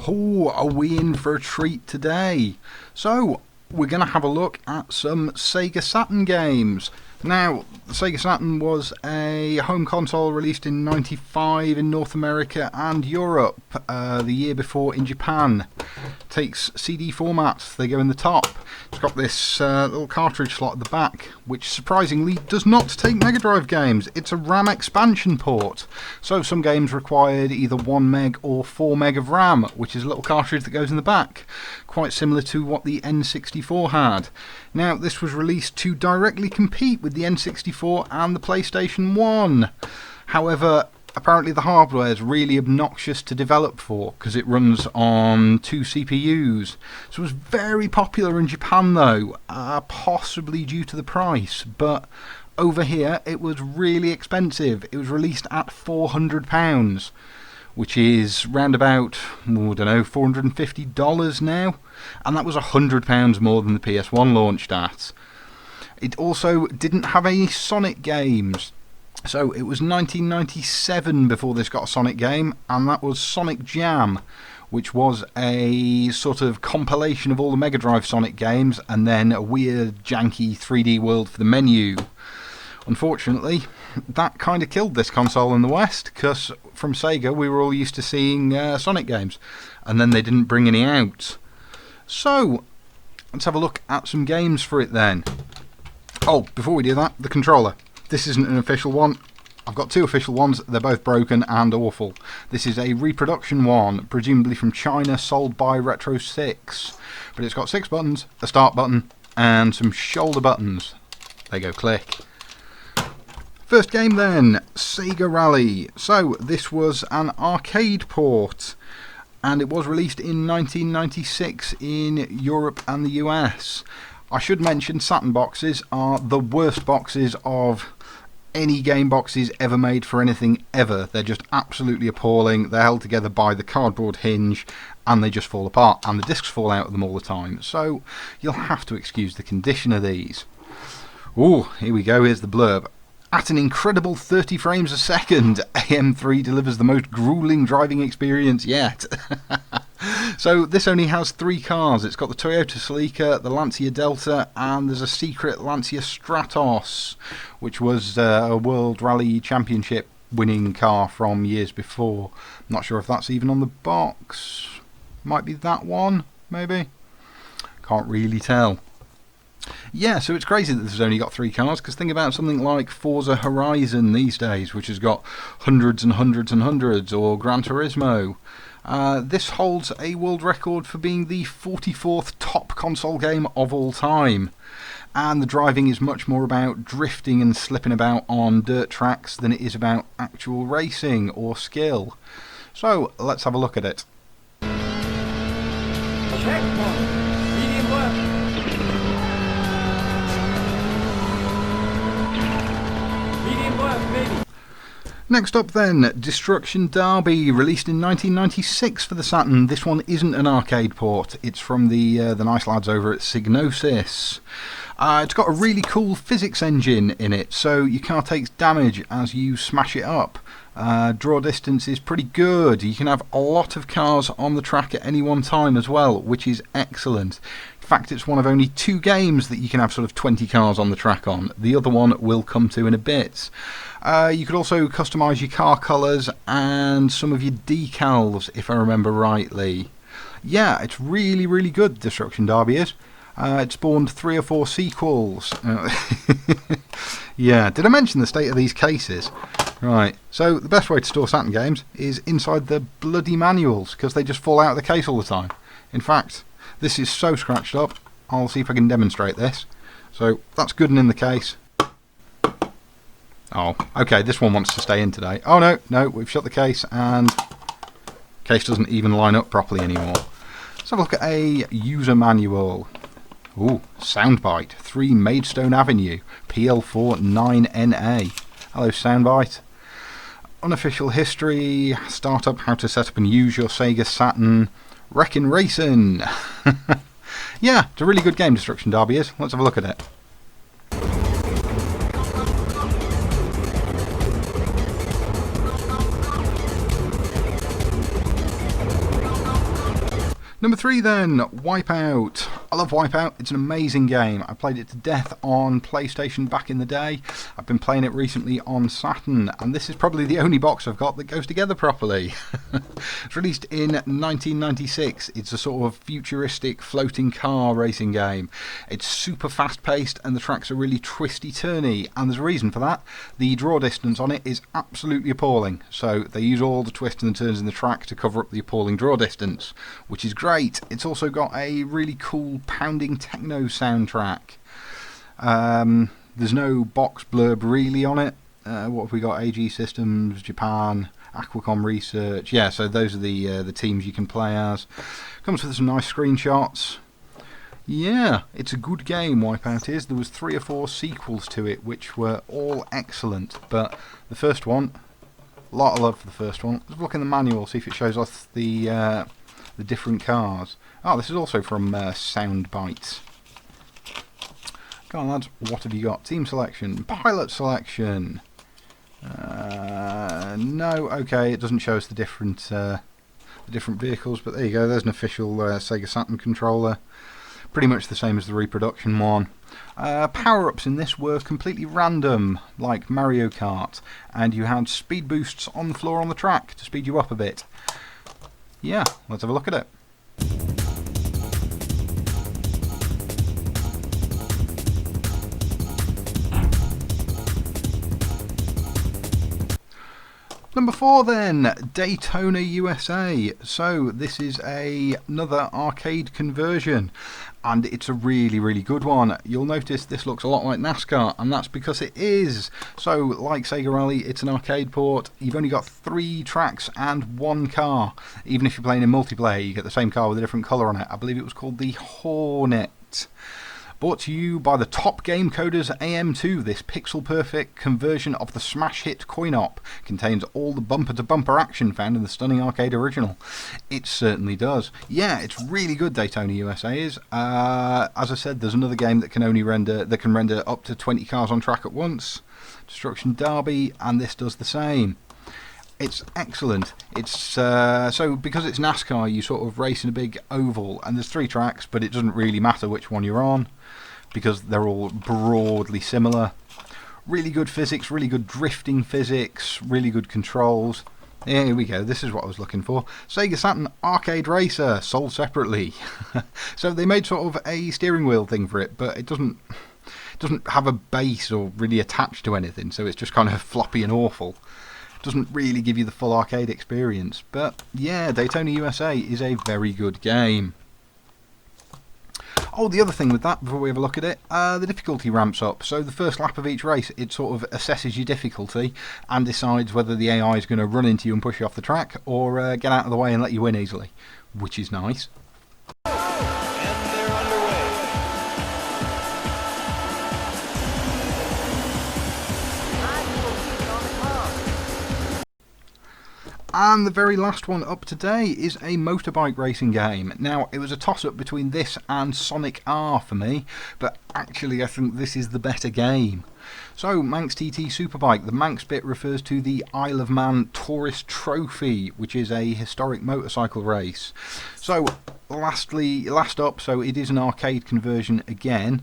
Oh, are we in for a treat today? So, we're going to have a look at some Sega Saturn games. Now, the Sega Saturn was a home console released in '95 in North America and Europe, the year before in Japan. Takes CD format, they go in the top. It's got this little cartridge slot at the back, which surprisingly does not take Mega Drive games. It's a RAM expansion port. So some games required either 1 meg or 4 meg of RAM, which is a little cartridge that goes in the back. Quite similar to what the N64 had. Now, this was released to directly compete with the N64 and the PlayStation 1. However, apparently the hardware is really obnoxious to develop for because it runs on 2 CPUs. So it was very popular in Japan though, possibly due to the price, but over here it was really expensive. It was released at £400, which is round about, I don't know, $450 now, and that was £100 more than the PS1 launched at. It also didn't have any Sonic games. So it was 1997 before this got a Sonic game, and that was Sonic Jam, which was a sort of compilation of all the Mega Drive Sonic games and then a weird janky 3D world for the menu. Unfortunately, that kind of killed this console in the West, because from Sega we were all used to seeing Sonic games, and then they didn't bring any out. So, let's have a look at some games for it then. Oh, before we do that, the controller. This isn't an official one. I've got 2 official ones. They're both broken and awful. This is a reproduction one, presumably from China, sold by Retro 6. But it's got 6 buttons, a start button, and some shoulder buttons. They go click. First game then, Sega Rally. So this was an arcade port, and it was released in 1996 in Europe and the US. I should mention Saturn boxes are the worst boxes of any game boxes ever made for anything ever. They're just absolutely appalling. They're held together by the cardboard hinge and they just fall apart, and the discs fall out of them all the time. So you'll have to excuse the condition of these. Ooh, here we go, here's the blurb. At an incredible 30 frames a second, AM3 delivers the most grueling driving experience yet. So this only has 3 cars. It's got the Toyota Celica, the Lancia Delta, and there's a secret Lancia Stratos, which was a World Rally Championship winning car from years before. I'm not sure if that's even on the box. Might be that one, maybe. Can't really tell. Yeah, so it's crazy that this has only got 3 cars, because think about something like Forza Horizon these days, which has got hundreds and hundreds and hundreds, or Gran Turismo. This holds a world record for being the 44th top console game of all time. And the driving is much more about drifting and slipping about on dirt tracks than it is about actual racing or skill. So, let's have a look at it. Checkpoint. Medium left. Medium left, baby. Next up then, Destruction Derby, released in 1996 for the Saturn. This one isn't an arcade port, it's from the nice lads over at Psygnosis. It's got a really cool physics engine in it, so your car takes damage as you smash it up. Draw distance is pretty good. You can have a lot of cars on the track at any one time as well, which is excellent. In fact, it's one of only 2 games that you can have sort of 20 cars on the track on. The other one we'll come to in a bit. You could also customise your car colours and some of your decals, if I remember rightly. Yeah, it's really, really good, Destruction Derby is. It spawned 3 or 4 sequels. Yeah, did I mention the state of these cases? Right, so the best way to store Saturn games is inside the bloody manuals, because they just fall out of the case all the time. In fact, this is so scratched up, I'll see if I can demonstrate this. So, that's good and in the case. Oh, okay, this one wants to stay in today. Oh no, we've shut the case and the case doesn't even line up properly anymore. Let's have a look at a user manual. Ooh, Soundbite, 3 Maidstone Avenue, PL4 9NA. Hello Soundbite. Unofficial history, startup, how to set up and use your Sega Saturn, Wreckin' Racing. Yeah, it's a really good game, Destruction Derby is. Let's have a look at it. Number 3 then, Wipeout. I love Wipeout, it's an amazing game. I played it to death on PlayStation back in the day. I've been playing it recently on Saturn, and this is probably the only box I've got that goes together properly. It's released in 1996. It's a sort of futuristic floating car racing game. It's super fast paced and the tracks are really twisty turny, and there's a reason for that. The draw distance on it is absolutely appalling, so they use all the twists and turns in the track to cover up the appalling draw distance, which is great. It's also got a really cool pounding techno soundtrack. There's no box blurb really on it. What have we got? AG Systems, Japan, Aquacom Research. Yeah, so those are the teams you can play as. Comes with some nice screenshots. Yeah, it's a good game, Wipeout is. There was 3 or 4 sequels to it, which were all excellent. But the first one, a lot of love for the first one. Let's look in the manual, see if it shows us the different cars. Oh, this is also from Soundbites. Go on, lads. What have you got? Team selection, pilot selection. No, okay, it doesn't show us the different vehicles, but there you go. There's an official Sega Saturn controller. Pretty much the same as the reproduction one. Power-ups in this were completely random, like Mario Kart, and you had speed boosts on the floor on the track to speed you up a bit. Yeah, let's have a look at it. Number 4 then, Daytona USA. So this is another arcade conversion, and it's a really, really good one. You'll notice this looks a lot like NASCAR, and that's because it is. So like Sega Rally, it's an arcade port. You've only got 3 tracks and 1 car. Even if you're playing in multiplayer, you get the same car with a different colour on it. I believe it was called the Hornet. Brought to you by the Top Game Coders AM2, this pixel-perfect conversion of the smash hit coin-op contains all the bumper-to-bumper action found in the stunning arcade original. It certainly does. Yeah, it's really good, Daytona USA is. As I said, there's another game that can render up to 20 cars on track at once, Destruction Derby, and this does the same. It's excellent. It's so because it's NASCAR, you sort of race in a big oval, and there's 3 tracks, but it doesn't really matter which one you're on, because they're all broadly similar. Really good physics, really good drifting physics, really good controls. Here we go, this is what I was looking for. Sega Saturn Arcade Racer, sold separately. So they made sort of a steering wheel thing for it, but it doesn't have a base or really attached to anything, so it's just kind of floppy and awful. Doesn't really give you the full arcade experience. But yeah, Daytona USA is a very good game. Oh, the other thing with that, before we have a look at it, the difficulty ramps up. So the first lap of each race, it sort of assesses your difficulty and decides whether the AI is going to run into you and push you off the track, or get out of the way and let you win easily, which is nice. And the very last one up today is a motorbike racing game. Now, it was a toss-up between this and Sonic R for me, but actually I think this is the better game. So, Manx TT Superbike. The Manx bit refers to the Isle of Man Tourist Trophy, which is a historic motorcycle race. So, last up, so it is an arcade conversion again.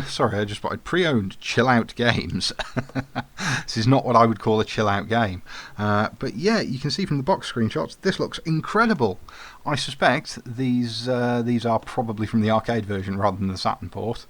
Sorry, I just spotted pre-owned chill-out games. This is not what I would call a chill-out game. But yeah, you can see from the box screenshots, this looks incredible. I suspect these are probably from the arcade version rather than the Saturn port.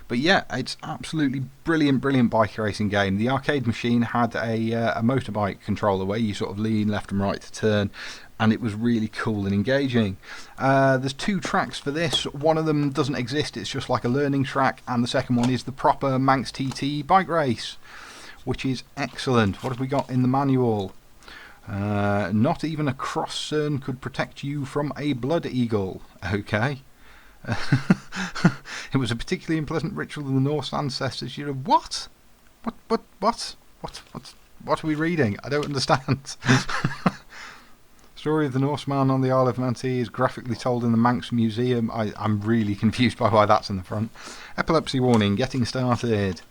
But yeah, it's absolutely brilliant, brilliant bike racing game. The arcade machine had a motorbike controller where you sort of lean left and right to turn, and it was really cool and engaging. There's 2 tracks for this. One of them doesn't exist, it's just like a learning track, and the second one is the proper Manx TT bike race, which is excellent. What have we got in the manual? Not even a cross-cern could protect you from a blood eagle. Okay. It was a particularly unpleasant ritual of the Norse ancestors. You know, what? What are we reading? I don't understand. Story of the Norseman on the Isle of Man is graphically told in the Manx Museum. I'm really confused by why that's in the front. Epilepsy warning, getting started.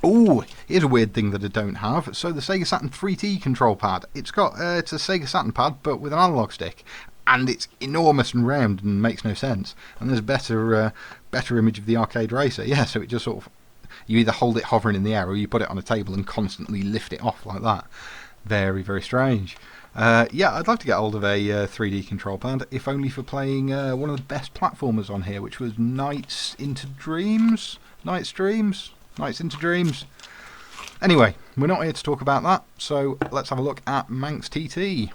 Oh, here's a weird thing that I don't have. So the Sega Saturn 3T control pad. It's a Sega Saturn pad, but with an analog stick. and it's enormous and round and makes no sense. And there's a better image of the arcade racer. Yeah, so it just sort of, you either hold it hovering in the air or you put it on a table and constantly lift it off like that. Very, very strange. Yeah, I'd like to get hold of a 3D control pad, if only for playing one of the best platformers on here, which was Nights into Dreams? Nights into Dreams. Anyway, we're not here to talk about that, so let's have a look at Manx TT.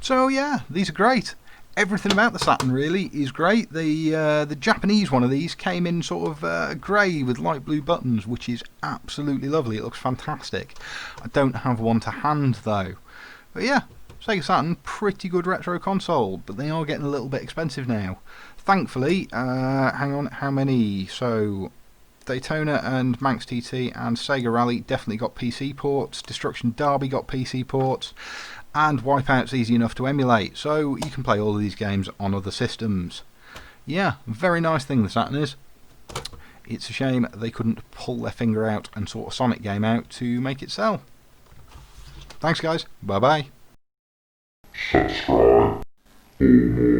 So yeah, these are great. Everything about the Saturn really is great. The Japanese one of these came in sort of grey with light blue buttons, which is absolutely lovely. It looks fantastic. I don't have one to hand though. But yeah, Sega Saturn, pretty good retro console, but they are getting a little bit expensive now. Thankfully, hang on, how many? So Daytona and Manx TT and Sega Rally definitely got PC ports. Destruction Derby got PC ports. And Wipeout's easy enough to emulate, so you can play all of these games on other systems. Yeah, very nice thing the Saturn is. It's a shame they couldn't pull their finger out and sort a Sonic game out to make it sell. Thanks guys, bye bye. Subscribe for more.